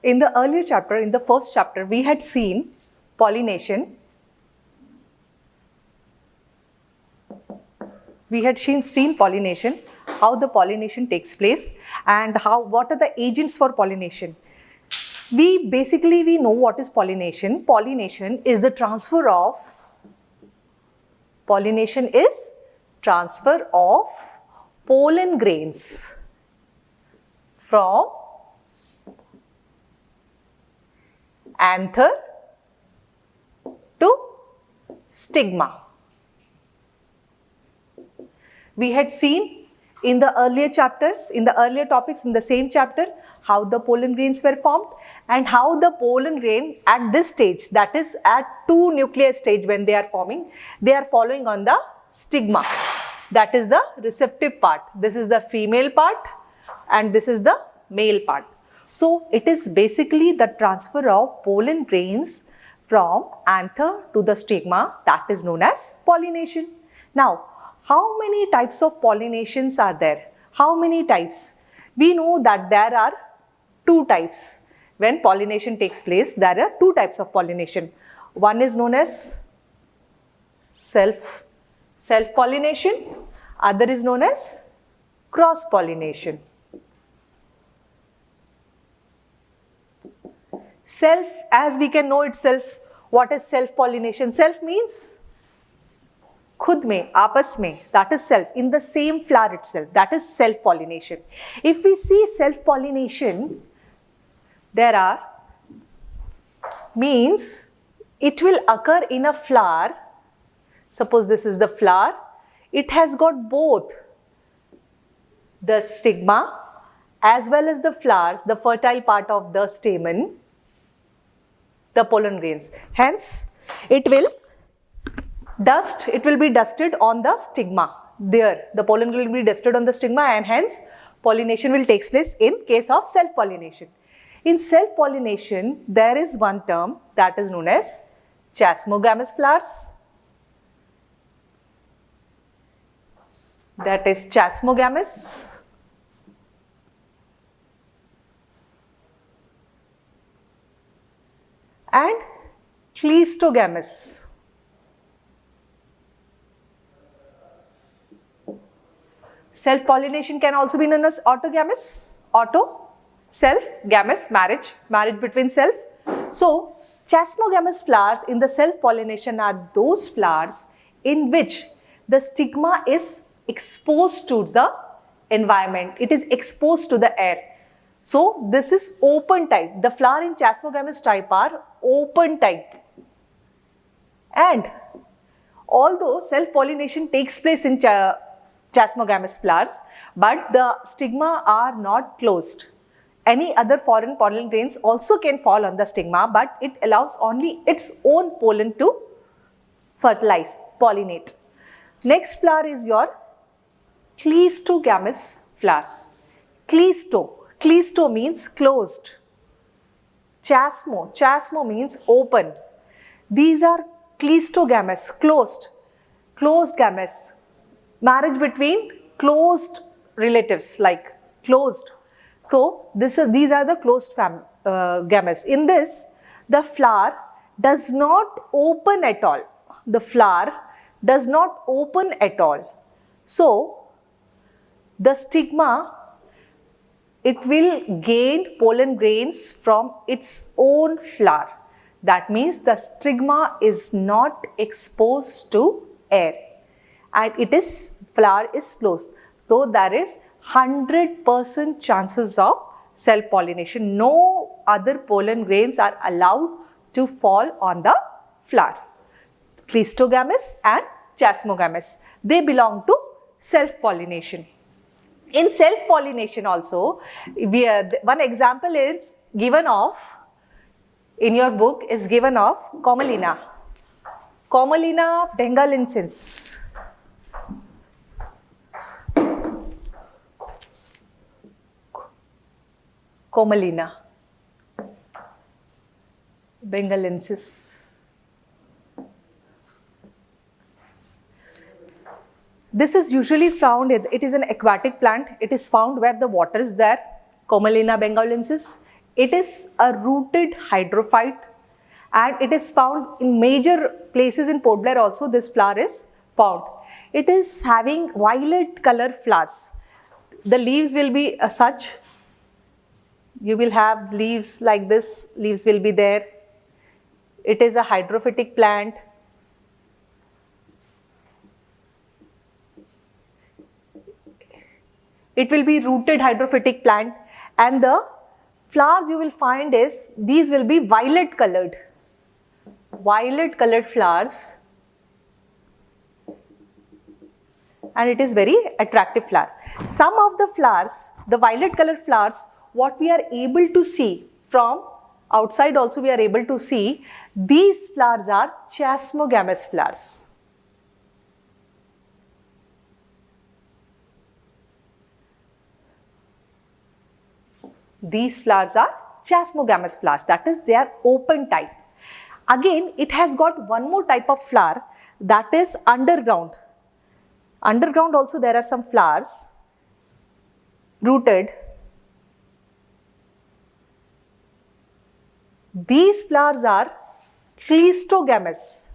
in the earlier chapter, in the first chapter, we had seen pollination. We had seen pollination, how the pollination takes place and what are the agents for pollination. We know what is pollination. Pollination is the transfer of pollen grains from anther to stigma. We had seen in the earlier chapters, in the earlier topics in the same chapter, how the pollen grains were formed and how the pollen grain at this stage, that is at 2 nuclear stage when they are forming, they are following on the stigma. That is the receptive part. This is the female part and this is the male part. So it is basically the transfer of pollen grains from anther to the stigma, that is known as pollination. Now, how many types of pollinations are there? How many types? We know that there are 2 types. When pollination takes place, there are 2 types of pollination. One is known as self-pollination, other is known as cross-pollination. Self, as we can know itself, what is self-pollination? Self means khud mein, aapas mein, that is self, in the same flower itself, that is self-pollination. If we see self-pollination, there are, means it will occur in a flower. Suppose this is the flower, it has got both the stigma as well as the flowers, the fertile part of the stamen, the pollen grains. Hence, it will be dusted on the stigma. There, the pollen will be dusted on the stigma and hence pollination will take place in case of self-pollination. In self-pollination, there is one term that is known as chasmogamous flowers. That is chasmogamous. And cleistogamous. Self-pollination can also be known as autogamous. Self-gamous, marriage between self. So, chasmogamous flowers in the self-pollination are those flowers in which the stigma is exposed to the environment. It is exposed to the air. So, this is open type. The flower in chasmogamous type are open type. And although self-pollination takes place in chasmogamous flowers, but the stigma are not closed. Any other foreign pollen grains also can fall on the stigma, but it allows only its own pollen to fertilize, pollinate. Next flower is your cleistogamous flowers. Cleisto means closed. Chasmo means open. These are cleistogamous, closed gamous. Marriage between closed relatives, like closed. So, these are the closed gamous. In this, the flower does not open at all. The flower does not open at all. So, the stigma, it will gain pollen grains from its own flower. That means the stigma is not exposed to air and flower is closed. So, there is 100% chances of self-pollination. No other pollen grains are allowed to fall on the flower. Cleistogamous and chasmogamous, they belong to self-pollination. In self-pollination also, one example is given of, in your book is given of Komalina Bengalensis. Komalina Bengalensis. This is usually found, it is an aquatic plant. It is found where the water is there, Komalina Bengalensis. It is a rooted hydrophyte and it is found in major places in Port Blair also. This flower is found. It is having violet color flowers. The leaves will be such. You will have leaves like this, leaves will be there. It is a hydrophytic plant. It will be rooted hydrophytic plant, and the flowers you will find is, these will be violet colored flowers, and it is very attractive flower. Some of the flowers, the violet colored flowers, what we are able to see from outside also we are able to see, these flowers are chasmogamous flowers. These flowers are chasmogamous flowers, that is they are open type. Again, it has got one more type of flower, that is underground. Underground also there are some flowers rooted. These flowers are cleistogamous.